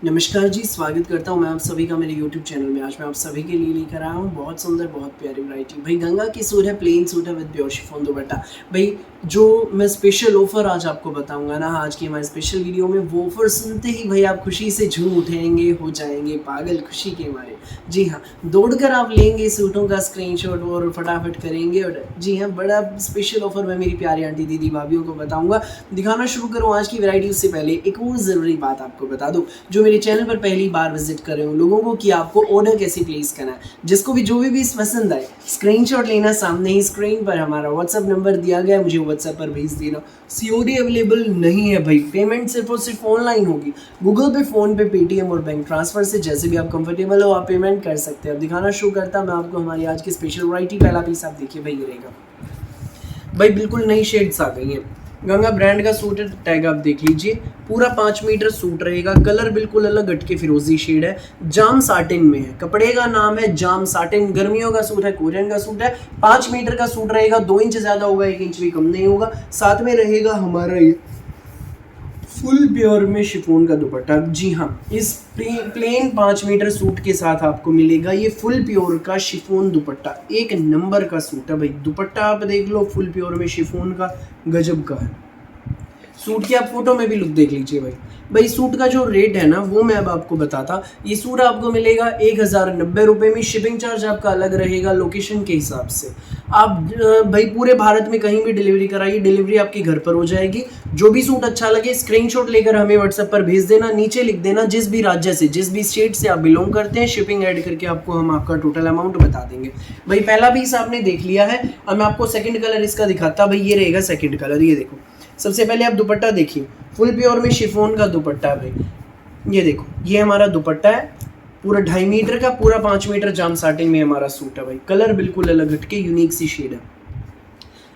नमस्कार जी, स्वागत करता हूँ मैं आप सभी का मेरे YouTube चैनल में। आज मैं आप सभी के लिए लेकर आया हूँ बहुत सुंदर, बहुत प्यारी वैरायटी। भाई गंगा की सूट है, प्लेन सूट है विद प्योर शिफॉन दुपट्टा। भाई जो मैं स्पेशल ऑफ़र आज आपको बताऊंगा ना, आज की हमारे स्पेशल वीडियो में, वो ऑफ़र सुनते ही भाई आप खुशी से झूम उठेंगे, हो जाएंगे पागल खुशी के मारे। जी हाँ, दौड़कर आप लेंगे सूटों का स्क्रीनशॉट और फटाफट करेंगे। और जी हाँ, बड़ा स्पेशल ऑफ़र मैं मेरी प्यारी आंटी दीदी भाभीयों को बताऊँगा। दिखाना शुरू करूँ आज की वैरायटी, उससे पहले एक और ज़रूरी बात आपको बता दूँ। जो मेरे चैनल पर पहली बार विजिट कर रहे हो लोगों को, कि आपको ऑर्डर कैसे प्लेस करना है, जिसको भी जो भी पीस पसंद आए स्क्रीनशॉट लेना, सामने ही स्क्रीन पर हमारा व्हाट्सएप नंबर दिया गया है, मुझे व्हाट्सएप पर भेज देना। सीओडी अवेलेबल नहीं है भाई, पेमेंट सिर्फ और सिर्फ ऑनलाइन होगी। गूगल पे, फोन पे, पेटीएम और बैंक ट्रांसफर से जैसे भी आप कंफर्टेबल हो आप पेमेंट कर सकते हैं। अब दिखाना शुरू करता मैं आपको हमारी आज की स्पेशल वैरायटी। पहला पीस आप देखिए भाई, ये रहेगा भाई, बिल्कुल नई शेड्स आ गई हैं। गंगा ब्रांड का सूट है, टैग आप देख लीजिए। पूरा 5 मीटर सूट रहेगा, कलर बिल्कुल अलग हटके फिरोजी शेड है, जाम साटिन में है, कपड़े का नाम है जाम साटिन। गर्मियों का सूट है, कोरियन का सूट है, 5 मीटर का सूट रहेगा, 2 इंच ज्यादा होगा, 1 इंच भी कम नहीं होगा। साथ में रहेगा हमारा ये फुल प्योर में शिफॉन का दुपट्टा। जी हाँ, इस प्लेन 5 मीटर सूट के साथ आपको मिलेगा ये फुल प्योर का शिफॉन दुपट्टा। एक नंबर का सूट है भाई, दुपट्टा आप देख लो, फुल प्योर में शिफॉन का, गजब का है। सूट की आप फोटो में भी लुक देख लीजिए भाई सूट का जो रेट है ना, वो मैं अब आपको बताता। ये सूट आपको मिलेगा 1090 रुपये में। शिपिंग चार्ज आपका अलग रहेगा लोकेशन के हिसाब से। आप भाई पूरे भारत में कहीं भी डिलीवरी कराइए, डिलीवरी आपके घर पर हो जाएगी। जो भी सूट अच्छा लगे स्क्रीनशॉट लेकर हमें व्हाट्सएप पर भेज देना, नीचे लिख देना जिस भी राज्य से, जिस भी स्टेट से आप बिलोंग करते हैं, शिपिंग ऐड करके आपको हम आपका टोटल अमाउंट बता देंगे। भाई पहला पीस आपने देख लिया है, अब मैं आपको सेकंड कलर इसका दिखाता। भाई ये रहेगा सेकंड कलर, ये देखो। सबसे पहले आप दुपट्टा देखिए, फुल प्योर में शिफॉन का दुपट्टा है भाई। ये देखो, ये हमारा दुपट्टा है, पूरा 2.5 मीटर का, पूरा 5 मीटर जाम साटिन में हमारा सूट है भाई। कलर बिल्कुल अलग हटके यूनिक सी शेड है।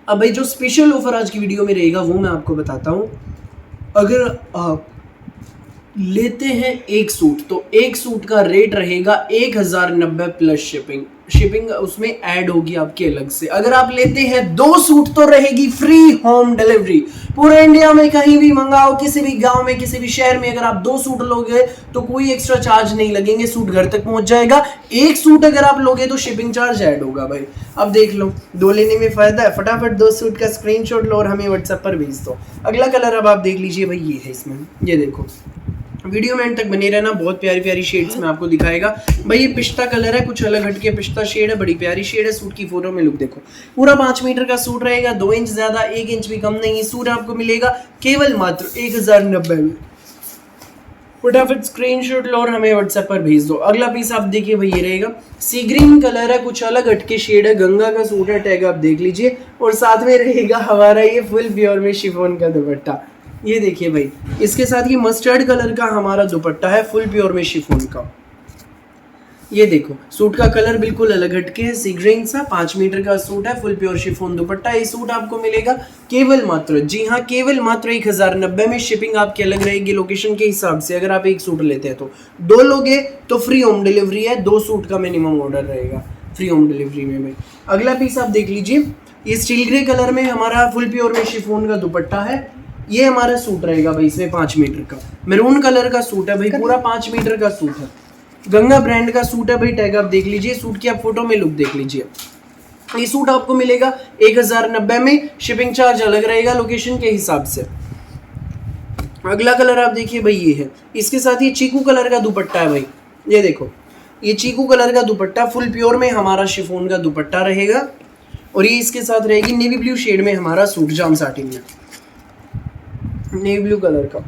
अब भाई जो स्पेशल ऑफर आज की वीडियो में रहेगा वो मैं आपको बताता हूँ। अगर आप लेते हैं एक सूट, तो एक सूट का रेट रहेगा 1090 प्लस शिपिंग। शिपिंग उसमें ऐड होगी आपके अलग से। अगर आप लेते हैं 2 सूट तो रहेगी फ्री होम डिलीवरी। पूरे इंडिया में कहीं भी मंगाओ, किसी भी गांव में, किसी भी शहर में, अगर आप 2 सूट लोगे तो कोई एक्स्ट्रा चार्ज नहीं लगेंगे, सूट घर तक पहुंच जाएगा। एक सूट अगर आप लोगे तो शिपिंग चार्ज ऐड होगा भाई। अब देख लो, 2 लेने में फायदा है। फटाफट 2 सूट का स्क्रीनशॉट लो और हमें व्हाट्सएप पर भेज दो। अगला कलर अब आप देख लीजिए भाई, ये है इसमें, ये देखो। वीडियो में एंड तक बने रहना, बहुत प्यारी प्यारी शेड्स में आपको दिखाएगा भाई। ये पिस्ता कलर है, कुछ अलग हटके पिस्ता शेड है, बड़ी प्यारी शेड है। सूट की फोटो में लुक देखो। पूरा 5 मीटर का सूट रहेगा, 2 इंच ज्यादा, 1 इंच भी कम नहीं। सूट आपको मिलेगा केवल मात्र 1090 में। फटाफट स्क्रीनशॉट लो और हमें व्हाट्सएप पर भेज दो। अगला पीस आप देखिए भाई, ये रहेगा सी ग्रीन कलर है, कुछ अलग हटके शेड है, गंगा का सूट है, टैग आप देख लीजिए। और साथ में रहेगा हमारा ये फुल प्योर में शिफॉन का दुपट्टा। ये देखिए भाई, इसके साथ ये मस्टर्ड कलर का हमारा दुपट्टा है, फुल प्योर में शिफॉन का। ये देखो, सूट का कलर बिल्कुल अलग हटके है, सी ग्रीन सा, 5 मीटर का सूट है, फुल प्योर शिफॉन दुपट्टा। ये सूट आपको मिलेगा केवल मात्र, जी हाँ, केवल मात्र 1090 में। शिपिंग आपकी अलग रहेगी लोकेशन के हिसाब से। अगर आप एक सूट लेते हैं तो 2 लोगे तो फ्री होम डिलीवरी है, 2 सूट का मिनिमम ऑर्डर रहेगा फ्री होम डिलीवरी में भाई। अगला पीस आप देख लीजिए, ये स्टील ग्रे कलर में हमारा फुल प्योर में शिफॉन का दुपट्टा है। ये हमारा सूट रहेगा भाई, इसमें 5 मीटर का मैरून कलर का सूट है भाई, पूरा 5 मीटर का सूट है। गंगा ब्रांड का सूट है भाई, टैग आप देख लीजिए। सूट की आप फोटो में लुक देख लीजिए। ये सूट आपको मिलेगा 1090 में, शिपिंग चार्ज अलग रहेगा लोकेशन के हिसाब से। अगला कलर आप देखिए भाई, ये है, इसके साथ ये चीकू कलर का दुपट्टा है भाई। ये देखो, ये चीकू कलर का दुपट्टा, फुल प्योर में हमारा शिफॉन का दुपट्टा रहेगा। और ये इसके साथ रहेगी नेवी ब्लू शेड में हमारा सूट, जाम साटिन में, नेवी ब्लू कलर का।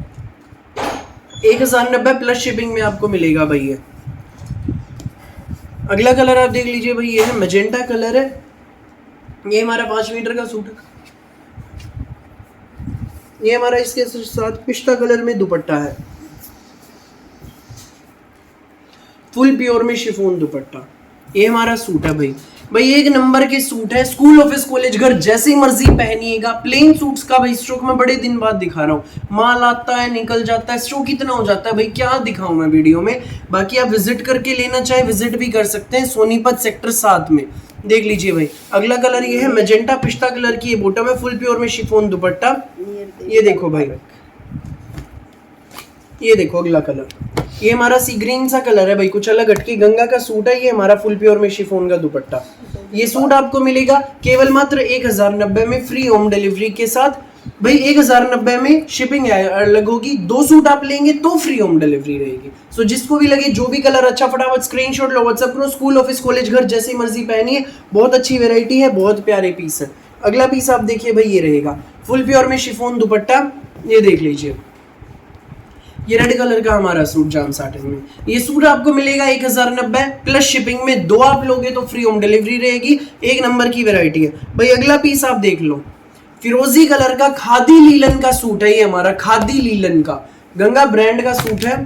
1090 प्लस शिपिंग में आपको मिलेगा भाई ये। अगला कलर आप देख लीजिए भाई, ये है मैजेंटा कलर है। ये हमारा 5 मीटर का सूट है। ये हमारा इसके साथ पिस्ता कलर में दुपट्टा है, फुल प्योर में शिफॉन दुपट्टा। ये हमारा सूट है भाई एक नंबर के सूट है। स्कूल, ऑफिस, कॉलेज, घर जैसी मर्जी पहनिएगा। प्लेन सूट्स का भाई स्टॉक मैं बड़े दिन बाद दिखा रहा हूँ। माल आता है, निकल जाता है, स्टॉक इतना हो जाता है भाई, क्या दिखाऊं मैं वीडियो में। बाकी आप विजिट करके लेना चाहे विजिट भी कर सकते हैं, सोनीपत सेक्टर 7 में। देख लीजिए भाई, अगला कलर ये है मैजेंटा पिस्ता कलर की ये बॉटम है, फुल प्योर में शिफॉन दुपट्टा। ये देखो भाई, ये देखो अगला कलर, ये हमारा सी ग्रीन सा कलर है भाई, कुछ अलग हटके गंगा का सूट है। ये हमारा फुल प्योर में शिफॉन का दुपट्टा। ये सूट आपको मिलेगा केवल मात्र 1090 में फ्री होम डिलीवरी के साथ। भाई 1090 में शिपिंग अलग होगी, 2 सूट आप लेंगे तो फ्री होम डिलीवरी रहेगी। सो जिसको भी लगे जो भी कलर अच्छा, फटाफट स्क्रीनशॉट लो, व्हाट्सएप करो। स्कूल, ऑफिस, कॉलेज, घर जैसी मर्जी पहनिए, बहुत अच्छी वेराइटी है, बहुत प्यारे पीस है। अगला पीस आप देखिए भाई, ये रहेगा फुल प्योर में शिफॉन दुपट्टा। ये देख लीजिए, ये रेड कलर का हमारा सूट जाम साटन में। ये सूट आपको मिलेगा 1090 प्लस शिपिंग में, 2 आप लोगे तो फ्री होम डिलीवरी रहेगी। एक नंबर की वैरायटी है भाई। अगला पीस आप देख लो, फिरोजी कलर का खादी लीलन का सूट है। ये हमारा खादी लीलन का गंगा ब्रांड का सूट है।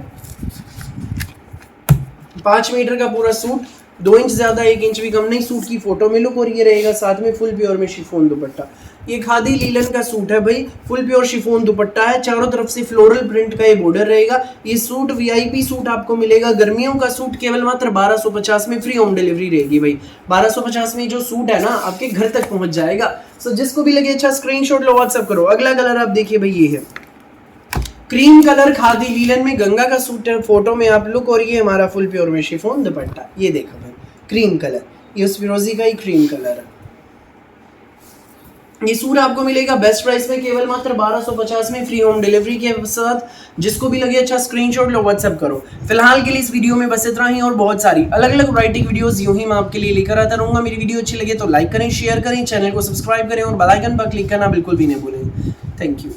5 मीटर का पूरा सूट, 2 इंच ज्यादा, 1 इंच भी कम नहीं। सूट की फोटो में लुक, और ये रहेगा साथ में फुल प्योर में शिफॉन दुपट्टा। ये खादी लीलन का सूट है भाई, फुल प्योर शिफॉन दुपट्टा है, चारों तरफ से फ्लोरल प्रिंट का ये बॉर्डर रहेगा। ये सूट वीआईपी सूट आपको मिलेगा, गर्मियों का सूट केवल मात्र 1250 में फ्री होम डिलीवरी रहेगी भाई। 1250 में जो सूट है ना आपके घर तक पहुंच जाएगा। सो जिसको भी लगे अच्छा स्क्रीनशॉट लो, व्हाट्सएप करो। अगला कलर आप देखिए भाई, ये है क्रीम कलर खादी लीलन में गंगा का सूट है, फोटो में आप लुक, और ये हमारा फुल प्योर में शिफॉन दुपट्टा। ये देखो भाई क्रीम कलर, ये उस फिरोजी का ही क्रीम कलर है। ये सूट आपको मिलेगा बेस्ट प्राइस में केवल मात्र 1250 में फ्री होम डिलीवरी के साथ। जिसको भी लगे अच्छा स्क्रीनशॉट लो, व्हाट्सएप करो। फिलहाल के लिए इस वीडियो में बस इतना ही, और बहुत सारी अलग अलग वैरायटी वीडियोस यूं ही मैं आपके लिए लेकर आता रहूंगा। मेरी वीडियो अच्छी लगे तो लाइक करें, शेयर करें, चैनल को सब्सक्राइब करें और बेल आइकन पर क्लिक करना बिल्कुल भी नहीं भूलें। Thank you.